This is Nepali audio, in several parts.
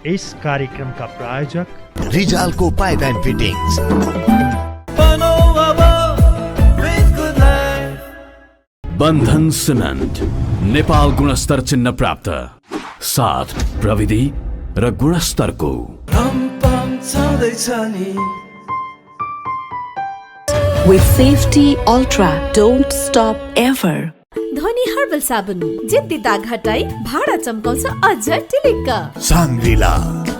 इस कार्यक्रमका प्रायोजक रिजालको pipe and fittings. Bandhan cement Nepal गुणस्तर चिन्ह प्राप्त, साथ प्रविधि र गुणस्तरको। With safety ultra, don't stop ever. धनी हर्बल साबुन जित्ती दाग हटाई भाडा चम्काउँछ अझ टिलिक्क। साङ्ग्रिला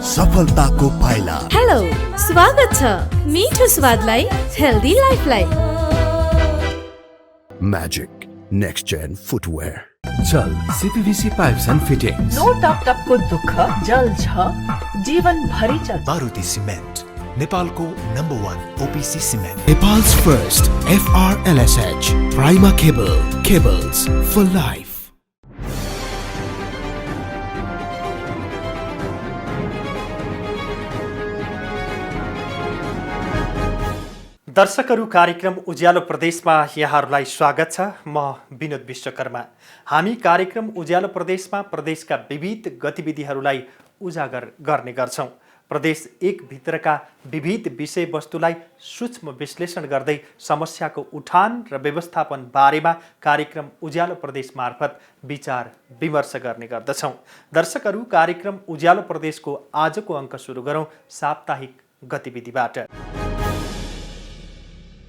सफलताको पाइला। हेलो, स्वागत छ मिठो स्वादलाई हेल्दी लाइफलाई। Magic next gen footwear. Jal CPVC pipes and fittings. No टकटकको दुःख जल छ जीवन भरि चल्छ। मारुति सिमेन्ट नेपालको नम्बर 1 ओपीसी सिमेन्ट। नेपाल's first FRLSH Prima Cable, cables for life. दर्शकहरू, कार्यक्रम उज्यालो प्रदेशमा यहाँहरूलाई स्वागत छ। म विनोद विश्वकर्मा। हामी कार्यक्रम उज्यालो प्रदेशमा प्रदेशका विविध गतिविधिहरूलाई उजागर गर्ने गर्छौँ। प्रदेश एक भित्रका विविध विषयवस्तुलाई सूक्ष्म विश्लेषण गर्दै समस्याको उठान र व्यवस्थापन बारेमा कार्यक्रम उज्यालो प्रदेश मार्फत विचार विमर्श गर्ने गर्दछौँ। दर्शकहरू, कार्यक्रम उज्यालो प्रदेशको आजको अङ्क सुरु गरौँ साप्ताहिक गतिविधिबाट।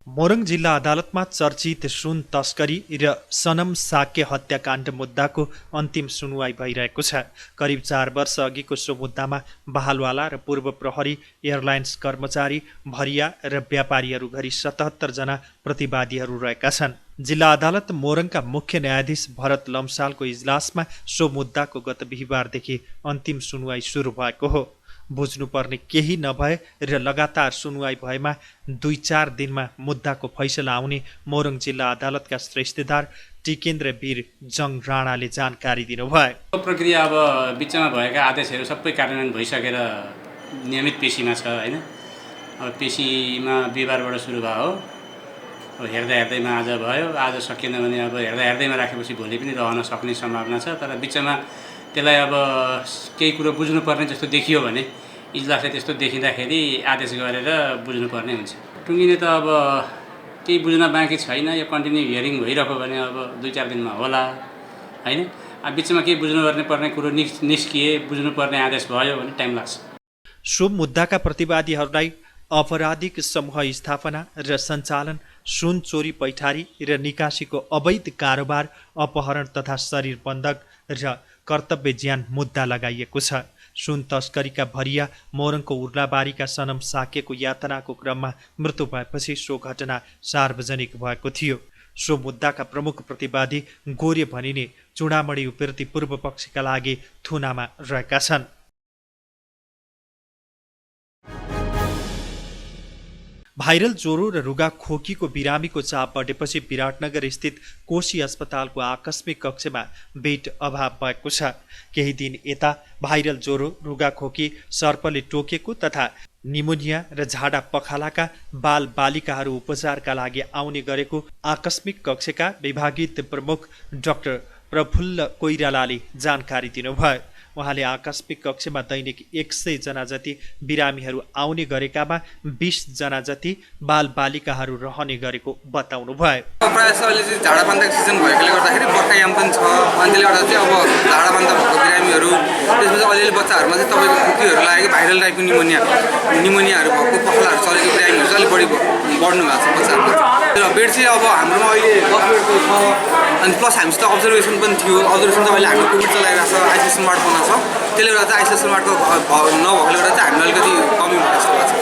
मोरङ जिल्ला अदालतमा चर्चित सुन तस्करी र सनम साक्य हत्याकाण्ड मुद्दाको अन्तिम सुनवाई भइरहेको छ। करिब 4 वर्ष अघिको सो मुद्दामा बहालवाला र पूर्व प्रहरी, एयरलाइन्स कर्मचारी, भरिया र व्यापारीहरू गरी 77 जना प्रतिवादीहरू रहेका छन्। जिल्ला अदालत मोरङका मुख्य न्यायाधीश भरत लम्सालको इजलासमा सो मुद्दाको गत बिहिबारदेखि अन्तिम सुनवाई सुरु भएको हो। बुझ्नुपर्ने केही नभए र लगातार सुनवाई भएमा 2-4 दिनमा मुद्दाको फैसला आउने मोरङ जिल्ला अदालतका श्रेष्ठदार टिकेन्द्र वीर जङ राणाले जानकारी दिनुभयो। प्रक्रिया अब बिचमा भएका आदेशहरू सबै कार्यान्वयन भइसकेर नियमित पेशीमा छ हैन। अब पेशीमा बिहिबारबाट सुरु भयो हो। अब हेर्दैमा आज भयो, आज सकिएन भने अब हेर्दैमा राखेपछि भोलि पनि रहन सक्ने सम्भावना छ। तर बिचमा त्यसलाई अब केही कुरो बुझ्नुपर्ने जस्तो देखियो भने इजलासले त्यस्तो देखिँदाखेरि आदेश गरेर बुझ्नुपर्ने हुन्छ। टुङ्गिने त अब केही बुझ्न बाँकी छैन। यो कन्टिन्यू हियरिङ भइरहेको भने अब 2-4 दिनमा होला हैन। अब बिचमा केही बुझ्नुपर्ने कुरो निस्किए, बुझ्नुपर्ने आदेश भयो भने टाइम लाग्छ। सो मुद्दाका प्रतिवादीहरूलाई अपराधिक समूह स्थापना र सञ्चालन, सुन चोरी पैठारी र निकासीको अवैध कारोबार, अपहरण तथा शरीर बन्धक र कर्तव्य ज्यान मुद्दा लगाइएको छ। सुन तस्करीका भरिया मोरङको उर्लाबारीका सनम साकेको यातनाको क्रममा मृत्यु भएपछि सो घटना सार्वजनिक भएको थियो। सो मुद्दाका प्रमुख प्रतिवादी गोरे भनिने चुडामणी उपेर्ती पूर्व पक्षका लागि थुनामा रहेका छन्। भाइरल ज्वरो र रुगा खोकीको बिरामीको चाप बढेपछि विराटनगर स्थित कोशी अस्पतालको आकस्मिक कक्षमा बेड अभाव भएको छ। केही दिन यता भाइरल ज्वरो, रुगा खोकी, सर्पले टोकेको तथा निमोनिया र झाडा पखालाका बाल बालिकाहरू उपचारका लागि आउने गरेको आकस्मिक कक्षका विभागीय प्रमुख डाक्टर प्रफुल्ल कोइरालाले जानकारी दिनुभयो। उहाँले आकस्मिक कक्षमा दैनिक 100 जना जति बिरामीहरू आउने गरेकामा 20 जना जति बाल बालिकाहरू रहने गरेको बताउनु भयो। प्रायः अहिले चाहिँ झाडाबान्दाको सिजन भएकोले गर्दाखेरि बर्खायाम पनि छ। अनि त्यसले गर्दा चाहिँ अब झाडाबान्दा भएको बिरामीहरू, त्यसपछि अलिअलि बच्चाहरूमा चाहिँ तपाईँको खोकीहरू लागेको भाइरल टाइपको निमोनियाहरू भएको पखलाहरू चलेको बिरामीहरू चाहिँ अलिक बढी बढ्नु भएको छ बच्चाहरूको। बेड चाहिँ अब हाम्रोमा अहिले 10 बेडको छ। अनि प्लस हामीसित अब्जर्भेसन पनि थियो। अब्जर्भेसन चाहिँ अहिले हाम्रो कोभिड चलाइरहेको छ, आइसिएससी वार्डमा छ। त्यसले गर्दा चाहिँ आइसिएससी वार्डको नभएकोले गर्दा चाहिँ हामीलाई अलिकति कमी भएको छ।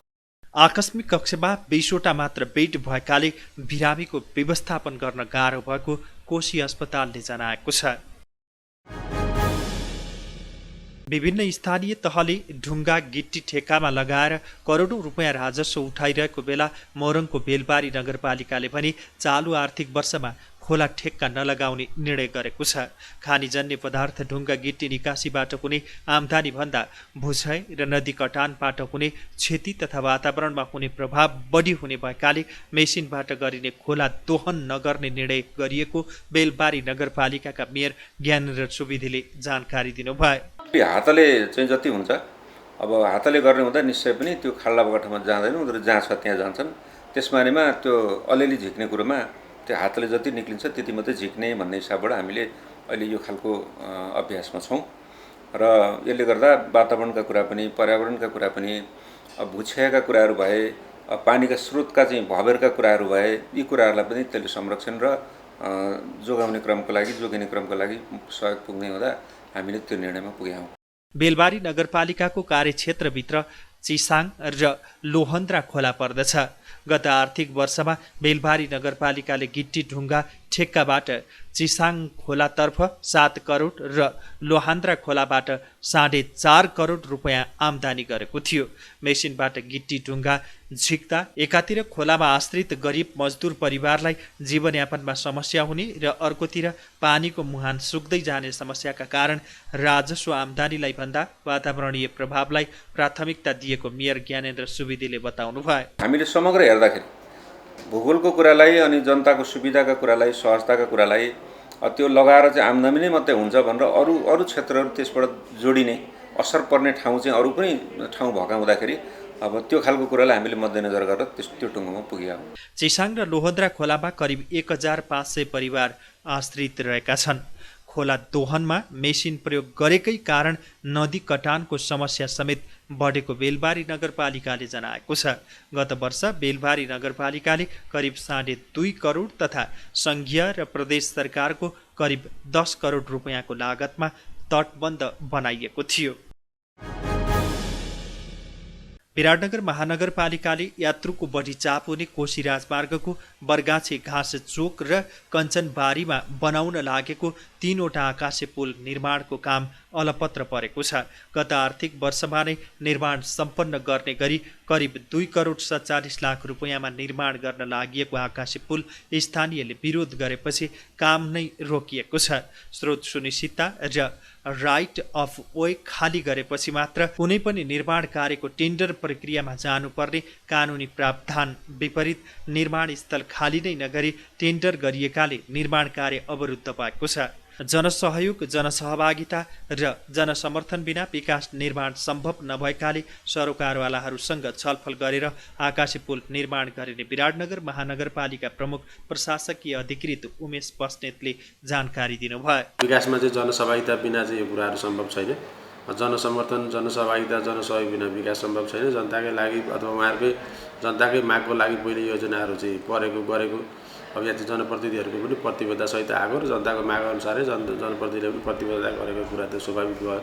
आकस्मिक कक्षमा 20वटा मात्र बेड भएकाले बिरामीको व्यवस्थापन गर्न गाह्रो भएको कोशी अस्पतालले जनाएको छ। विभिन्न स्थानीय तहले ढुङ्गा गिट्टी ठेक्कामा लगाएर करोडौं रुपियाँ राजस्व उठाइरहेको बेला मोरङको बेलबारी नगरपालिकाले पनि चालु आर्थिक वर्षमा खोला ठेक्का नलगाउने निर्णय गरेको छ। खानीजन्य पदार्थ ढुङ्गा गिट्टी निकासीबाट हुने आम्दानी भन्दा भूक्षय र नदी कटानबाट हुने क्षति तथा वातावरणमा हुने प्रभाव बढी हुने भएकाले मेसिनबाट गरिने खोला दोहन नगर्ने निर्णय गरिएको बेलबारी नगरपालिकाका मेयर ज्ञानेन्द्र सुवेदीले जानकारी दिनुभयो। हातले चाहिँ जति हुन्छ अब हातले गर्ने हुँदा निश्चय पनि त्यो खाल्डा भएको ठाउँमा जाँदैन, उनीहरू जहाँ छ त्यहाँ जान्छन्। त्यसबारेमा त्यो अलिअलि झिक्ने कुरोमा त्यो हातले जति निक्लिन्छ त्यति मात्रै झिक्ने भन्ने हिसाबबाट हामीले अहिले यो खालको अभ्यासमा छौँ र यसले गर्दा वातावरणका कुरा पनि, पर्यावरणका कुरा पनि, भूक्षयका कुराहरू भए, पानीका स्रोतका चाहिँ भबेरका कुराहरू भए, यी कुराहरूलाई पनि त्यसले संरक्षण र जोगाउने क्रमको लागि, जोगिने क्रमको लागि सहयोग पुग्ने हुँदा हामीले त्यो निर्णयमा पुग्यौँ। बेलबारी नगरपालिकाको कार्यक्षेत्रभित्र चिसाङ र लोहन्द्रा खोला पर्दछ। गत आर्थिक वर्षमा बेलबारी नगरपालिकाले गिट्टी ढुङ्गा ठेक्काबाट चिसाङ खोलातर्फ 7 करोड र लोहान्द्रा खोलाबाट 4.5 करोड रुपियाँ आम्दानी गरेको थियो। मेसिनबाट गिट्टी ढुङ्गा झिक्दा एकातिर खोलामा आश्रित गरिब मजदुर परिवारलाई जीवनयापनमा समस्या हुने र अर्कोतिर पानीको मुहान सुक्दै जाने समस्याका कारण राजस्व आम्दानीलाई भन्दा वातावरणीय प्रभावलाई प्राथमिकता दिएको मेयर ज्ञानेन्द्र सुवेदीले बताउनुभयो। हामीले समग्र हेर्दाखेरि भूगोलको कुरालाई अनि जनताको सुविधाका कुरालाई, सहजताका कुरालाई त्यो लगाएर चाहिँ आम्दानी नै मात्रै हुन्छ भनेर अरू क्षेत्रहरू त्यसबाट जोडिने असर पर्ने ठाउँ चाहिँ अरू पनि ठाउँ भएका हुँदाखेरि अब त्यो खालको कुरालाई हामीले मध्यनजर गरेर त्यो टुङ्गोमा पुग्यौँ। चिसाङ र लोहन्द्रा खोलामा करिब 1500 परिवार आश्रित रहेका छन्। खोला दोहनमा मेसिन प्रयोग गरेकै कारण नदी कटानको समस्या समेत बढेको बेलबारी नगरपालिकाले जनाएको छ। गत वर्ष बेलबारी नगरपालिकाले करिब 2.5 करोड तथा सङ्घीय र प्रदेश सरकारको करिब 10 करोड रुपियाँको लागतमा तटबन्ध बनाइएको थियो। विराटनगर महानगरपालिकाले यात्रुको बढी चाप हुने कोशी राजमार्गको बरगाछे घाँस चोक र कञ्चनबारीमा बनाउन लागेको 3वटा आकाशे पुल निर्माणको काम अलपत्र परेको छ। गत आर्थिक वर्षमा नै निर्माण सम्पन्न गर्ने गरी करिब 2 करोड 47 लाख रुपियाँमा निर्माण गर्न लागि आकाशे पुल स्थानीयले विरोध गरेपछि काम नै रोकिएको छ। स्रोत सुनिश्चितता र राइट अफ वे खाली गरेपछि मात्र कुनै पनि निर्माण कार्यको टेन्डर प्रक्रियामा जानुपर्ने कानुनी प्रावधान विपरीत निर्माण स्थल खाली नै नगरी टेन्डर गरिएकाले निर्माण कार्य अवरुद्ध भएको छ। जनसहयोग, जनसहभागिता र जनसमर्थन बिना विकास निर्माण सम्भव नभएकाले सरोकारवालाहरूसँग छलफल गरेर आकाशे पुल निर्माण गरिने विराटनगर महानगरपालिका प्रमुख प्रशासकीय अधिकृत उमेश बस्नेतले जानकारी दिनुभयो। विकासमा चाहिँ जनसहभागिता बिना चाहिँ यो कुराहरू सम्भव छैन। जनसमर्थन, जनसहभागिता, जनसहयोग बिना विकास सम्भव छैन। जनताकै लागि अथवा उहाँहरूकै जनताकै मागको लागि पहिले योजनाहरू चाहिँ गरेको अब यहाँ चाहिँ जनप्रतिनिधिहरूको पनि प्रतिबद्धतासहित आएको र जनताको मागअनुसारै जनप्रतिनिधिले पनि प्रतिबद्धता गरेको कुरा त स्वाभाविक भयो।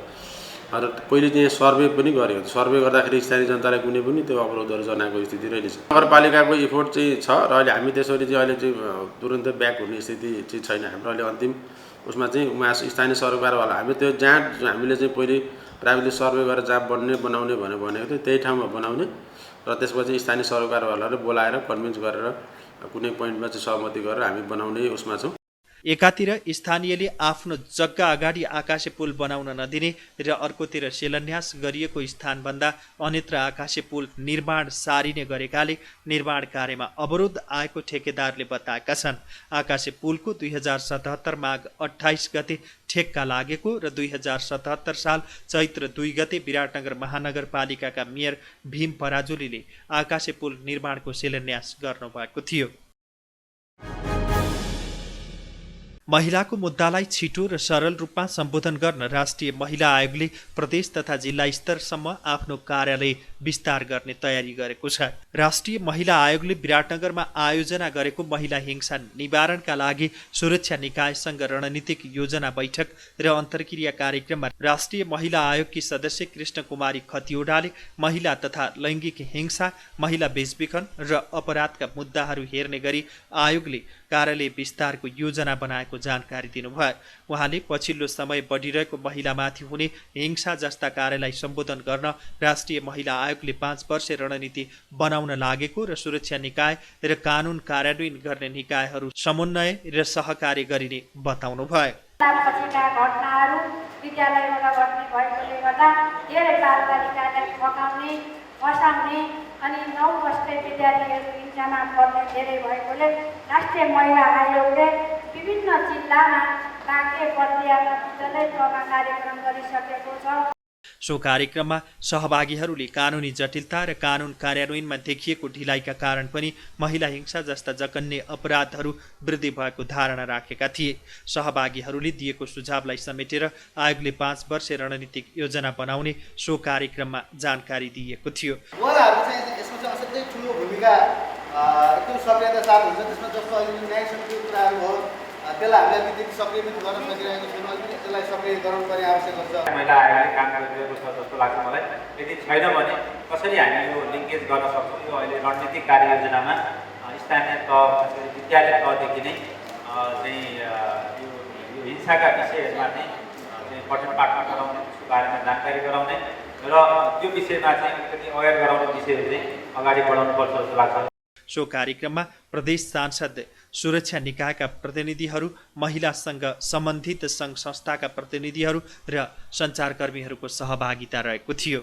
र पहिले चाहिँ सर्वे पनि गरेको थियो। सर्वे गर्दाखेरि स्थानीय जनतालाई कुनै पनि त्यो अवरोधहरू जनाएको स्थिति रहेछ। नगरपालिकाको इफोर्ट चाहिँ छ र अहिले हामी त्यसरी चाहिँ अहिले चाहिँ तुरन्तै ब्याक हुने स्थिति चाहिँ छैन। हाम्रो अहिले अन्तिम उसमा चाहिँ स्थानीय सरोकारवाला हामी त्यो जहाँ हामीले चाहिँ पहिले प्राविधिक सर्वे गरेर जहाँ बनाउने भनेको थियो त्यही ठाउँमा बनाउने र त्यसपछि स्थानीय सरोकारवालाहरू बोलाएर कन्भिन्स गरेर कुनै पोइन्टमा चाहिँ सहमति गरेर हामी बनाउने उसमा छौँ। एकातिर स्थानीयले आफ्नो जग्गा अगाडि आकाशे पुल बनाउन नदिने र अर्कोतिर शिलान्यास गरिएको स्थानभन्दा अन्यत्र आकाशे पुल निर्माण सारिने गरेकाले निर्माण कार्यमा अवरोध आएको ठेकेदारले बताएका छन्। आकाशे पुलको 2077 माघ 28 गते ठेक्का लागेको र 2077 साल चैत्र 2 गते विराटनगर महानगरपालिकाका मेयर भीम पराजुलीले आकाशे पुल निर्माणको शिलान्यास गर्नुभएको थियो। महिलाको मुद्दालाई छिटो र सरल रूपमा सम्बोधन गर्न राष्ट्रिय महिला आयोगले प्रदेश तथा जिल्ला स्तरसम्म आफ्नो कार्यालय विस्तार गर्ने तयारी गरेको छ। राष्ट्रिय महिला आयोगले विराटनगरमा आयोजना गरेको महिला हिंसा निवारणका लागि सुरक्षा निकायसँग रणनीतिक योजना बैठक र अन्तर्क्रिया कार्यक्रममा राष्ट्रिय महिला आयोगकी सदस्य कृष्ण कुमारी खतिवडाले महिला तथा लैङ्गिक हिंसा, महिला बेचबिखन र अपराधका मुद्दाहरू हेर्ने गरी आयोगले कार्यालय विस्तारको योजना बनाएको जानकारी दिनुभयो। उहाँले पछिल्लो समय बढिरहेको महिलामाथि हुने हिंसा जस्ता कार्यलाई सम्बोधन गर्न राष्ट्रिय महिला आयोगले 5 वर्षे रणनीति बनाउन लागेको र सुरक्षा निकाय र कानुन कार्यान्वयन गर्ने निकायहरू समन्वय र सहकार्य गरिने बताउनुभयो। पछिका घटनाहरू विद्यालयमा घट्ने भएकोले गर्दा धेरै बालबालिकालाई ठकाउने, फसाउने अनि 9 वर्षे विद्यार्थीहरू हिंसामा पर्ने धेरै भएकोले राष्ट्रिय महिला आयोगले विभिन्न जिल्लामा बाँके प्रक्रियामा मजाले कार्यक्रम गरिसकेको छ। सो कार्यक्रममा सहभागीहरूले कानुनी जटिलता र कानुन कार्यान्वयनमा देखिएको ढिलाइका कारण पनि महिला हिंसा जस्ता जघन्य अपराधहरू वृद्धि भएको धारणा राखेका थिए। सहभागीहरूले दिएको सुझावलाई समेटेर आयोगले 5 वर्ष रणनीतिक योजना बनाउने सो कार्यक्रममा जानकारी दिएको थियो। उहाँहरूको चाहिँ यसमा चाहिँ असाध्यै ठुलो भूमिका एकदम सक्रियता साथ हुन्छ। त्यसमा जस्तो अहिले न्याय समितिको कुराहरू हो त्यसलाई हामीले अलिकति सक्रिय पनि गर्न सकिरहेको छैनौँ। अलिकति त्यसलाई सक्रिय गराउनु पर्ने आवश्यक हुन्छ। महिला आयोगले काम गरिरहेको छ जस्तो लाग्छ मलाई। यदि छैन भने कसरी हामी यो लिङ्केज गर्न सक्छौँ? यो अहिले रणनीतिक कार्ययोजनामा स्थानीय तह विद्यालय तहदेखि नै चाहिँ यो हिंसाका विषयहरूमा चाहिँ पठन पाठन गराउने, त्यसको बारेमा जानकारी गराउने र त्यो विषयमा चाहिँ अलिकति अवेर गराउने विषयहरू चाहिँ अगाडि बढाउनुपर्छ जस्तो लाग्छ। सो कार्यक्रममा प्रदेश सांसद, सुरक्षा निकायका प्रतिनिधिहरू, महिलासँग सम्बन्धित सङ्घ संस्थाका प्रतिनिधिहरू र सञ्चारकर्मीहरूको सहभागिता रहेको थियो।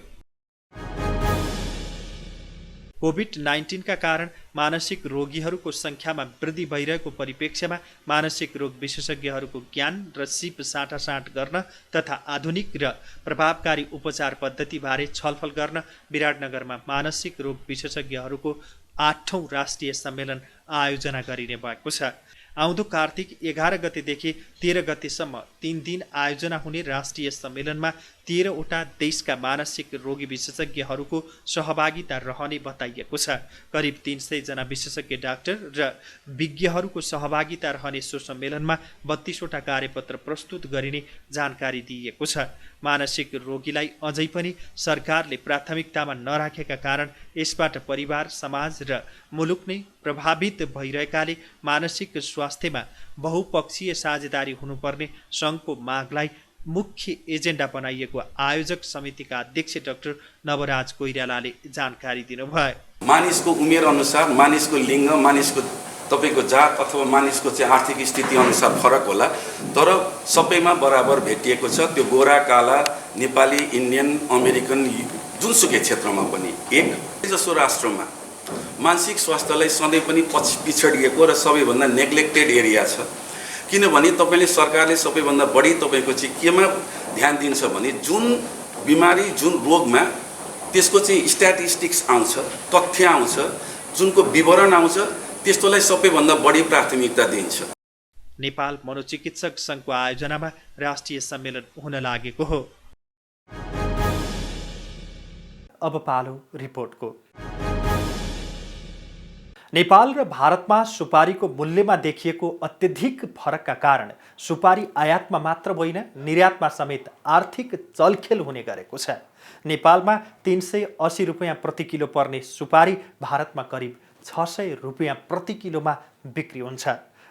कोभिड-19 का कारण मानसिक रोगीहरूको सङ्ख्यामा वृद्धि भइरहेको परिप्रेक्ष्यमा मानसिक रोग विशेषज्ञहरूको ज्ञान र सिप साटासाट गर्न तथा आधुनिक र प्रभावकारी उपचार पद्धतिबारे छलफल गर्न विराटनगरमा मानसिक रोग विशेषज्ञहरूको 8औं राष्ट्रिय सम्मेलन आयोजना गरिने भएको छ। आउँदो कार्तिक 11 गतेदेखि 13 गतेसम्म 3 दिन आयोजना हुने राष्ट्रिय सम्मेलनमा 13वटा देशका मानसिक रोगी विशेषज्ञहरूको सहभागिता रहने बताइएको छ। करिब 300 जना विशेषज्ञ डाक्टर र विज्ञहरूको सहभागिता रहने सो सम्मेलनमा 32वटा कार्यपत्र प्रस्तुत गरिने जानकारी दिइएको छ। मानसिक रोगीलाई अझै पनि सरकारले प्राथमिकतामा नराखेका कारण यसबाट परिवार, समाज र मुलुक नै प्रभावित भइरहेकाले मानसिक स्वास्थ्यमा बहुपक्षीय साझेदारी हुनुपर्ने सङ्घको मागलाई मुख्य एजेन्डा बनाइएको आयोजक समितिका अध्यक्ष डाक्टर नवराज कोइरालाले जानकारी दिनुभयो। मानिसको उमेर अनुसार, मानिसको लिङ्ग, मानिसको तपाईको जात अथवा मानिसको चाहिँ आर्थिक स्थिति अनुसार फरक होला, तर सबैमा बराबर भेटिएको छ। त्यो गोरा, काला, नेपाली, इन्डियन, अमेरिकन, जुनसुकै क्षेत्रमा पनि एक जसो राष्ट्रमा मानसिक स्वास्थ्यलाई सधैँ पनि पिछडिएको र सबैभन्दा नेग्लेक्टेड एरिया छ। किनभने तपाईँले सरकारले सबैभन्दा बढी तपाईँको चाहिँ केमा ध्यान दिन्छ भने जुन बिमारी, जुन रोगमा त्यसको चाहिँ स्ट्याटिस्टिक्स आउँछ, तथ्य आउँछ, जुनको विवरण आउँछ, त्यस्तोलाई सबैभन्दा बढी प्राथमिकता दिन्छ। नेपाल मनोचिकित्सक सङ्घको आयोजनामा राष्ट्रिय सम्मेलन हुन लागेको हो। अब पालो रिपोर्टको। नेपाल र भारतमा सुपारीको मूल्यमा देखिएको अत्यधिक फरकका कारण सुपारी आयातमा मात्र होइन निर्यातमा समेत आर्थिक चलखेल हुने गरेको छ। नेपालमा 380 रुपियाँ प्रति किलो पर्ने सुपारी भारतमा करिब 600 रुपियाँ प्रति किलोमा बिक्री हुन्छ।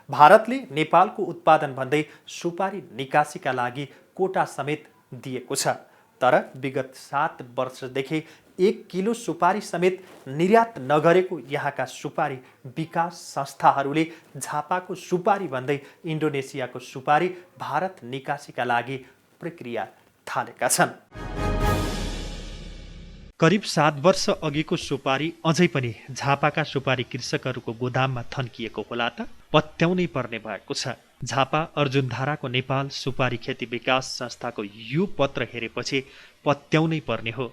भारतले नेपालको उत्पादन भन्दै सुपारी निकासीका लागि कोटा समेत दिएको छ। तर विगत 7 वर्षदेखि 1 किलो सुपारी समेत निर्यात नगरेको यहाँका सुपारी विकास संस्थाहरूले झापाको सुपारी भन्दै इन्डोनेसियाको सुपारी भारत निकासीका लागि प्रक्रिया थालेका छन्। करिब 7 वर्ष अघिको सुपारी अझै पनि झापाका सुपारी कृषकहरूको गोदाममा थन्किएको होला त पत्याउनै पर्ने भएको छ। झापा अर्जुनधाराको नेपाल सुपारी खेती विकास संस्थाको यो पत्र हेरेपछि पत्याउनै पर्ने हो।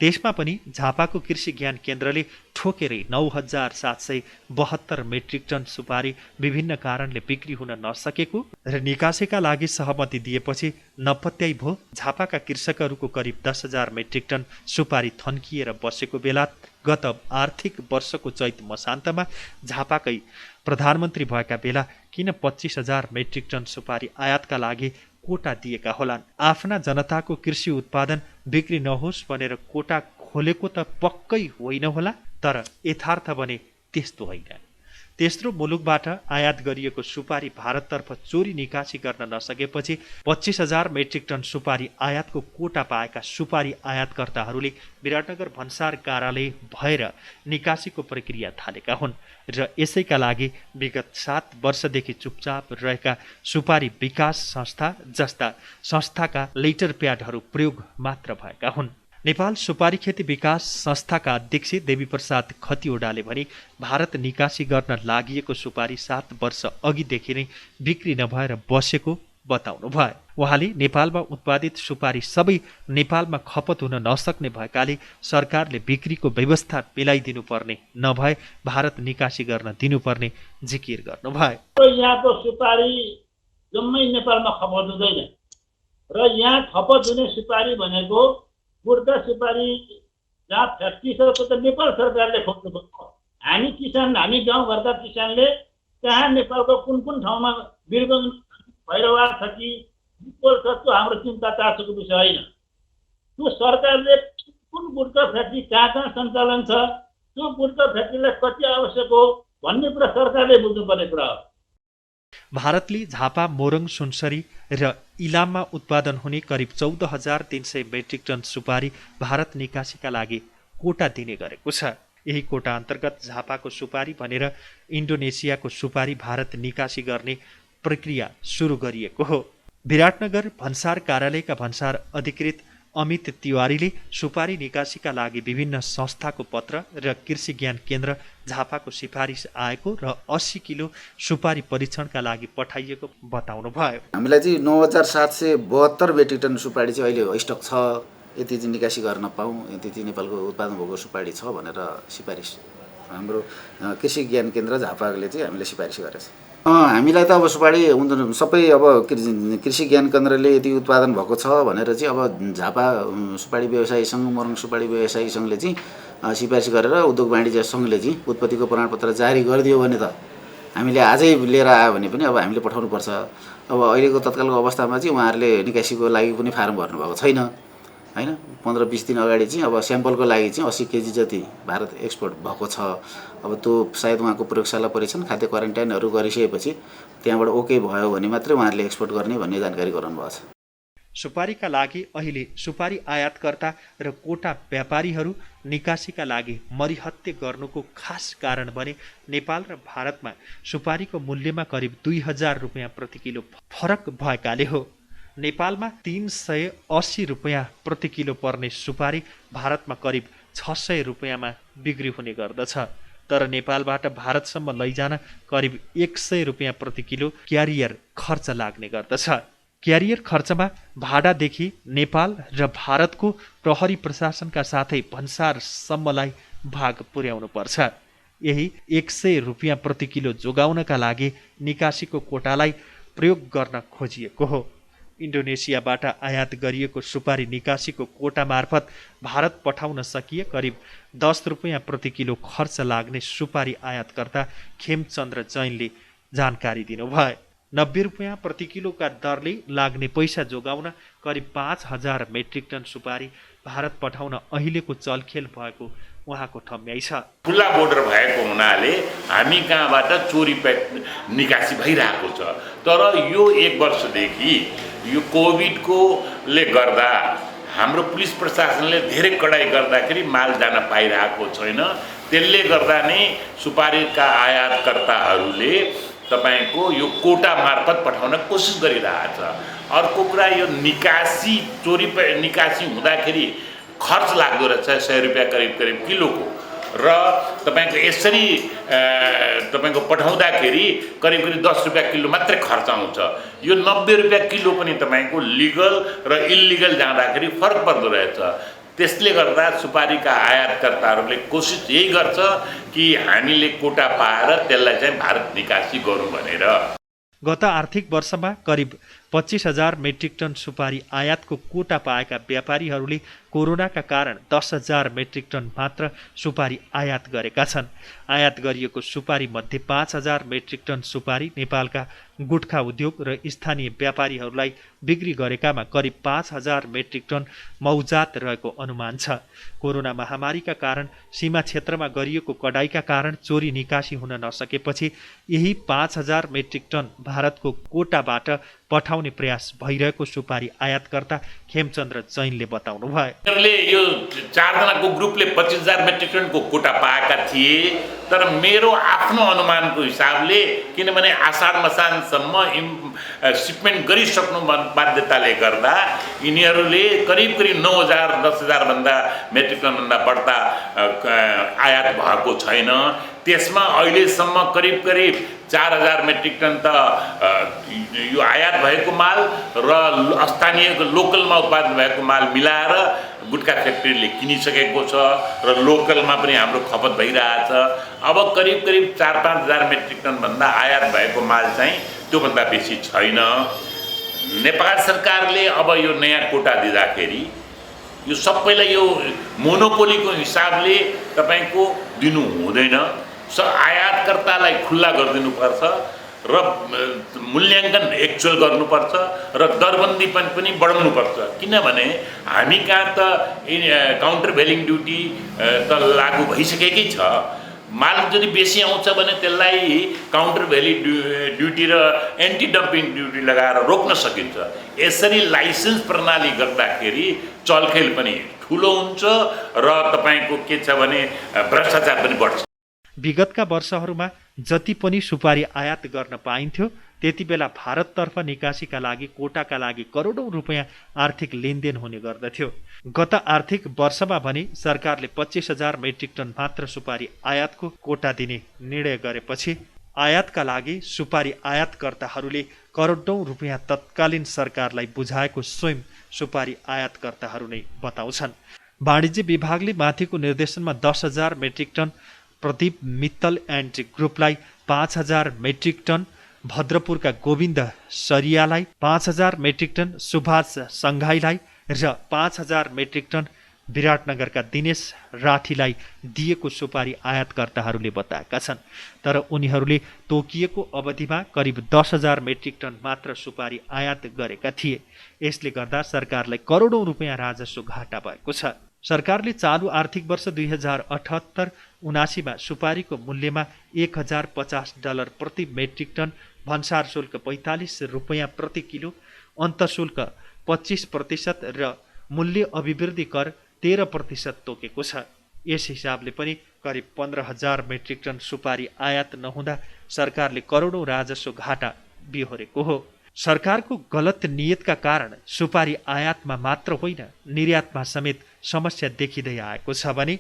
त्यसमा पनि झापाको कृषि ज्ञान केन्द्रले ठोकेरै 9772 मेट्रिक टन सुपारी विभिन्न कारणले बिक्री हुन नसकेको र निकासीका लागि सहमति दिएपछि नपत्याइ भो झापाका कृषकहरूको करिब 10,000 मेट्रिक टन सुपारी थन्किएर बसेको बेला गत आर्थिक वर्षको चैत मसान्तमा झापाकै प्रधानमन्त्री भएका बेला किन 25,000 मेट्रिक टन सुपारी आयातका लागि कोटा दिएका होलान्? आफ्ना जनताको कृषि उत्पादन बिक्री नहोस् भनेर कोटा खोलेको त पक्कै होइन होला, तर यथार्थ भने त्यस्तो होइन। तेस्रो मुलुकबाट आयात गरिएको सुपारी भारततर्फ चोरी निकासी गर्न नसकेपछि 25,000 मेट्रिक टन सुपारी आयातको कोटा पाएका सुपारी आयातकर्ताहरूले विराटनगर भन्सार कार्यालय भएर निकासीको प्रक्रिया थालेका हुन् र यसैका लागि विगत 7 वर्षदेखि चुपचाप रहेका सुपारी विकास संस्था जस्ता संस्थाका लेटर प्याडहरू प्रयोग मात्र भएका हुन्। नेपाल सुपारी खेती विकास संस्थाका अध्यक्ष देवी प्रसाद खतिवडाले भने भारत निकासी गर्न लागि सुपारी 7 वर्ष अघिदेखि नै बिक्री नभएर बसेको बताउनुभयो। उहाँले नेपालमा उत्पादित सुपारी सबै नेपालमा खपत हुन नसक्ने भएकाले सरकारले बिक्रीको व्यवस्था मिलाइदिनुपर्ने नभए भारत निकासी गर्न दिनुपर्ने जिकिर गर्नुभयो। यहाँको सुपारी जम्मै नेपालमा खपत हुँदैन र यहाँ खपत हुने सुपारी भनेको गुड्का सुपारी जहाँ फ्याक्ट्री छ त्यो त नेपाल सरकारले खोज्नुपर्छ। हामी गाउँघरका किसानले त्यहाँ नेपालको कुन कुन ठाउँमा बिरगञ्ज भैरवा छ कि बिपोल छ त्यो हाम्रो चिन्ता चासोको विषय होइन। त्यो सरकारले कुन गुड्का फ्याक्ट्री कहाँ कहाँ सञ्चालन छ, त्यो गुड्का फ्याक्ट्रीलाई कति आवश्यक हो भन्ने कुरा सरकारले बुझ्नुपर्ने कुरा हो। भारतले झापा, मोरङ, सुनसरी र इलाममा उत्पादन हुने करिब 14,300 मेट्रिक टन सुपारी भारत निकासीका लागि कोटा दिने गरेको छ। यही कोटा अन्तर्गत झापाको सुपारी भनेर इन्डोनेसियाको सुपारी भारत निकासी गर्ने प्रक्रिया सुरु गरिएको हो। विराटनगर भन्सार कार्यालयका भन्सार अधिकृत अमित तिवारीले सुपारी निकासीका लागि विभिन्न संस्थाको पत्र र कृषि ज्ञान केन्द्र झापाको सिफारिस आएको र 80 किलो सुपारी परीक्षणका लागि पठाइएको बताउनुभयो। हामीलाई चाहिँ 9,772 मेट्रिक टन सुपारी चाहिँ अहिले स्टक छ, यति चाहिँ निकासी गर्न पाऊँ, यति चाहिँ नेपालको उत्पादन भएको सुपारी छ भनेर सिफारिस हाम्रो कृषि ज्ञान केन्द्र झापाले चाहिँ हामीले सिफारिस गरेछ। हामीलाई त अब सुपारी सबै अब कृषि ज्ञान केन्द्रले यदि उत्पादन भएको छ भनेर चाहिँ अब झापा सुपारी व्यवसायी सङ्घ, मोरङ सुपारी व्यवसायी सङ्घले चाहिँ सिफारिस गरेर उद्योग वाणिज्य सङ्घले चाहिँ उत्पत्तिको प्रमाणपत्र जारी गरिदियो भने त हामीले आजै लिएर आयो भने पनि अब हामीले पठाउनुपर्छ। अब अहिलेको तत्कालको अवस्थामा चाहिँ उहाँहरूले निकासीको लागि कुनै फारम भर्नुभएको छैन हैन। 15-20 दिन अगाडि चाहिँ अब स्याम्पलको लागि चाहिँ 80 केजी जति भारत एक्सपोर्ट भएको छ। अब त्यो सायद उहाँको प्रयोगशाला परीक्षण, खाद्य क्वारेन्टाइनहरू गरिसकेपछि त्यहाँबाट ओके भयो भने मात्रै उहाँहरूले एक्सपोर्ट गर्ने भन्ने जानकारी गराउनु भएको छ। सुपारीका लागि अहिले सुपारी आयातकर्ता र कोटा व्यापारीहरू निकासीका लागि मरिहत्ते गर्नुको खास कारण भने नेपाल र भारतमा सुपारीको मूल्यमा करिब 2,000 रुपियाँ प्रति किलो फरक भएकाले हो। नेपालमा 380 रुपियाँ प्रति किलो पर्ने सुपारी भारतमा करिब 600 रुपियाँमा बिक्री हुने गर्दछ। तर नेपालबाट भारतसम्म लैजान करिब 100 रुपियाँ प्रति किलो क्यारियर खर्च लाग्ने गर्दछ। क्यारियर खर्चमा भाडादेखि नेपाल र भारतको प्रहरी प्रशासनका साथै भन्सारसम्मलाई भाग पुर्याउनु पर्छ। यही 100 रुपियाँ प्रति किलो जोगाउनका लागि निकासीको कोटालाई प्रयोग गर्न खोजिएको हो। इन्डोनेसियाबाट आयात गरिएको सुपारी निकासीको कोटा मार्फत भारत पठाउन सकिए करिब 10 रुपियाँ प्रति किलो खर्च लाग्ने सुपारी आयातकर्ता खेमचन्द्र जैनले जानकारी दिनुभयो। 90 रुपियाँ प्रति किलोका दरले लाग्ने पैसा जोगाउन करिब 5,000 मेट्रिक टन सुपारी भारत पठाउन अहिलेको चलखेल भएको उहाँको ठम्याइ छ। खुल्ला बोर्डर भएको हुनाले हामी कहाँबाट चोरी निकासी भइरहेको छ। तर यो 1 वर्षदेखि यो कोभिडकोले गर्दा हाम्रो पुलिस प्रशासनले धेरै कडाई गर्दाखेरि माल जान पाइरहेको छैन। त्यसले गर्दा नै सुपारीका आयातकर्ताहरूले तपाईको यो कोटा मार्फत पठाउन कोसिस गरिरहेछ। अर्को कुरा यो निकासी निकासी हुँदाखेरि खर्च लाग्दो रहेछ 100 रुपियाँ करिब किलोको र तपाईको यसरी तपाईको पठाउँदाखेरि करिब 10 रुपियाँ किलो मात्रै खर्च आउँछ। यो 90 रुपियाँ किलो पनि तपाईको लिगल र इल्लिगल जाँदाखेरि फरक पर्दो रहेछ। त्यसले गर्दा सुपारीका आयातकर्ताहरूले कोसिस यही गर्छ कि हामीले कोटा पाएर त्यसलाई चाहिँ भारत निकासी गरौँ भनेर। गत आर्थिक वर्षमा करिब 25,000 मेट्रिक टन सुपारी आयातको कोटा पाएका व्यापारीहरूले कोरोनाका कारण 10,000 मेट्रिक टन मात्र सुपारी आयात गरेका छन्। आयात गरिएको सुपारी मध्ये 5,000 मेट्रिक टन सुपारी नेपालका गुटखा उद्योग र स्थानीय व्यापारीहरूलाई बिक्री गरेकामा करिब 5,000 मेट्रिक टन मौजात रहेको अनुमान छ। कोरोना महामारीका कारण सीमा क्षेत्रमा गरिएको कडाइका कारण चोरी निकासी हुन नसकेपछि यही 5,000 मेट्रिक टन भारतको कोटाबाट पठाउने प्रयास भइरहेको सुपारी आयातकर्ता खेमचन्द्र जैनले बताउनुभयो। यो 4 जनाको ग्रुपले 25,000 मेट्रिक टनको कोटा पाएका थिए। तर मेरो आफ्नो अनुमानको हिसाबले, किनभने आषाढ मसानसम्म सिपमेन्ट गरिसक्नु बाध्यताले गर्दा यिनीहरूले करिब 9,000 10,000 भन्दा मेट्रिक टनभन्दा बढ्ता आयात भएको छैन। त्यसमा अहिलेसम्म करिब 4,000 मेट्रिक टन त यो आयात भएको माल र स्थानीय लोकलमा उत्पादन भएको माल मिलाएर गुटखा फ्याक्ट्रीले किनिसकेको छ र लोकलमा पनि हाम्रो खपत भइरहेछ। अब करिब 4-5 हजार मेट्रिक टन भन्दा आयात भएको माल चाहिँ त्योभन्दा बेसी छैन। नेपाल सरकारले अब यो नयाँ कोटा दिँदाखेरि यो सबैलाई यो मोनोपोलीको हिसाबले तपाईको दिनु हुँदैन। आयातकर्तालाई खुल्ला गरिदिनुपर्छ र मूल्याङ्कन एक्चुअल गर्नुपर्छ र दरबन्दी पनि बढाउनुपर्छ। किनभने हामी कहाँ त काउन्टर भेलिङ ड्युटी त लागू भइसकेकै छ। माल यदि बेसी आउँछ भने त्यसलाई काउन्टर भेली ड्युटी र एन्टी डम्पिङ ड्युटी लगाएर रोक्न सकिन्छ। यसरी लाइसेन्स प्रणाली गर्दाखेरि चलखेल पनि ठुलो हुन्छ र तपाईको के छ भने भ्रष्टाचार पनि बढ्छ। विगतका वर्षहरूमा जति पनि सुपारी आयात गर्न पाइन्थ्यो त्यति बेला भारततर्फ निकासीका लागि कोटाका लागि करोडौं रुपैयाँ आर्थिक लेनदेन हुने गर्दथ्यो। गत आर्थिक वर्षमा भने सरकारले 25,000 मेट्रिक टन मात्र सुपारी आयातको कोटा दिने निर्णय गरेपछि आयातका लागि सुपारी आयातकर्ताहरूले करोडौं रुपैयाँ तत्कालीन सरकारलाई बुझाएको स्वयं सुपारी आयातकर्ताहरू नै बताउँछन्। वाणिज्य विभागले माथिको निर्देशनमा 10,000 metric ton Pradeep Mittal and ग्रुपलाई 5,000 मेट्रिक टन, भद्रपुरका गोविन्द सरियालाई 5,000 मेट्रिक टन, सुभाष सङ्घाईलाई र 5,000 मेट्रिक टन विराटनगरका दिनेश राठीलाई दिएको सुपारी आयातकर्ताहरूले बताएका छन्। तर उनीहरूले तोकिएको अवधिमा करिब 10,000 मेट्रिक टन मात्र सुपारी आयात गरेका थिए। यसले गर्दा सरकारलाई करोडौं रुपैयाँ राजस्व घाटा भएको छ। सरकारले चालु आर्थिक वर्ष 2078-79 सुपारीको मूल्यमा $1,050 प्रति मेट्रिक टन, भन्सार शुल्क 45 रुपैयाँ प्रति किलो, अन्तःशुल्क 25% र मूल्य अभिवृद्धि कर 13% तोकेको छ। यस हिसाबले पनि करिब 15,000 मेट्रिक टन सुपारी आयात नहुँदा सरकारले करोडौं राजस्व घाटा बिहोरेको हो। सरकारको गलत नियतका कारण सुपारी आयातमा मात्र होइन निर्यातमा समेत समस्या देखिँदै आएको छ भने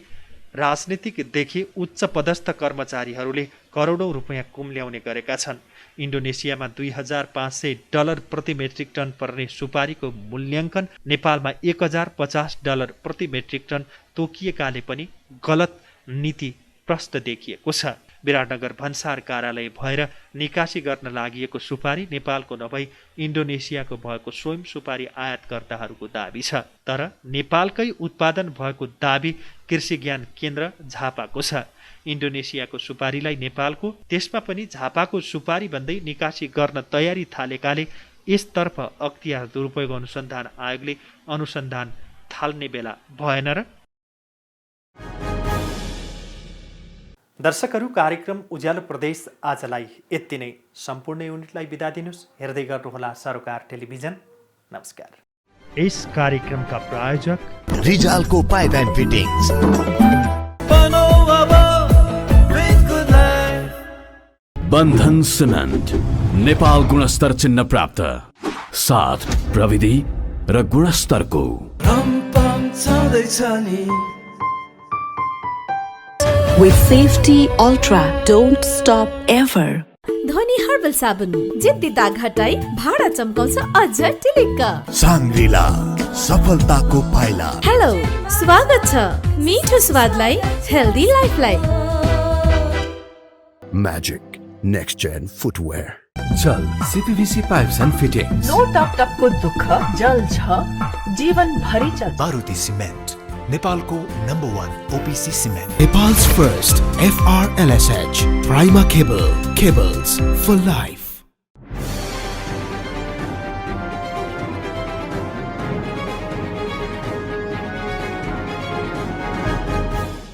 राजनीतिकदेखि उच्च पदस्थ कर्मचारीहरूले करोडौं रुपैयाँ कुम्ल्याउने गरेका छन्। इन्डोनेसियामा $2,500 प्रति मेट्रिक टन पर्ने सुपारीको मूल्याङ्कन नेपालमा $1,050 प्रति मेट्रिक टन तोकिएकाले पनि गलत नीति प्रष्ट देखिएको छ। विराटनगर भन्सार कार्यालय भएर निकासी गर्न लागि सुपारी नेपालको नभई इन्डोनेसियाको भएको स्वयं सुपारी आयातकर्ताहरूको दाबी छ। तर नेपालकै उत्पादन भएको दाबी कृषि ज्ञान केन्द्र झापाको छ। इन्डोनेसियाको सुपारीलाई नेपालको, त्यसमा पनि झापाको सुपारी भन्दै निकासी गर्न तयारी थालेकाले यसतर्फ अख्तियार दुरुपयोग अनुसन्धान आयोगले अनुसन्धान थाल्ने बेला भएन र? दर्शकहरू, कार्यक्रम उज्यालो प्रदेश आजलाई यति नै। सम्पूर्ण युनिटलाई बिदा दिनुहोस्। हेर्दै गर्नुहोला सरोकार टेलिभिजन। नमस्कार। यस कार्यक्रमका प्रायोजक रिजालको pipe and fittings. Bandhan cement Nepal गुणस्तर चिन्ह प्राप्त, साथ प्रविधि र गुणस्तरको। With safety ultra, don't stop ever. ध्वनि हर्बल साबुन जिद्दी दाग हटाई भाडा चम्काउँछ अझ टिलिक्क। साङ्ग्रिला सफलताको पाइला। हेलो, स्वागत छ मिठो स्वादलाई, हेल्दी लाइफलाई। Magic Next Gen Footwear। Jal CPVC pipes and fittings. No टकटकको दुःख जल छ, जीवन भरि चल्छ। मारुति सिमेन्ट नेपालको number 1 OPC cement. Nepal's first FRLSH Prima Cable, cables for life।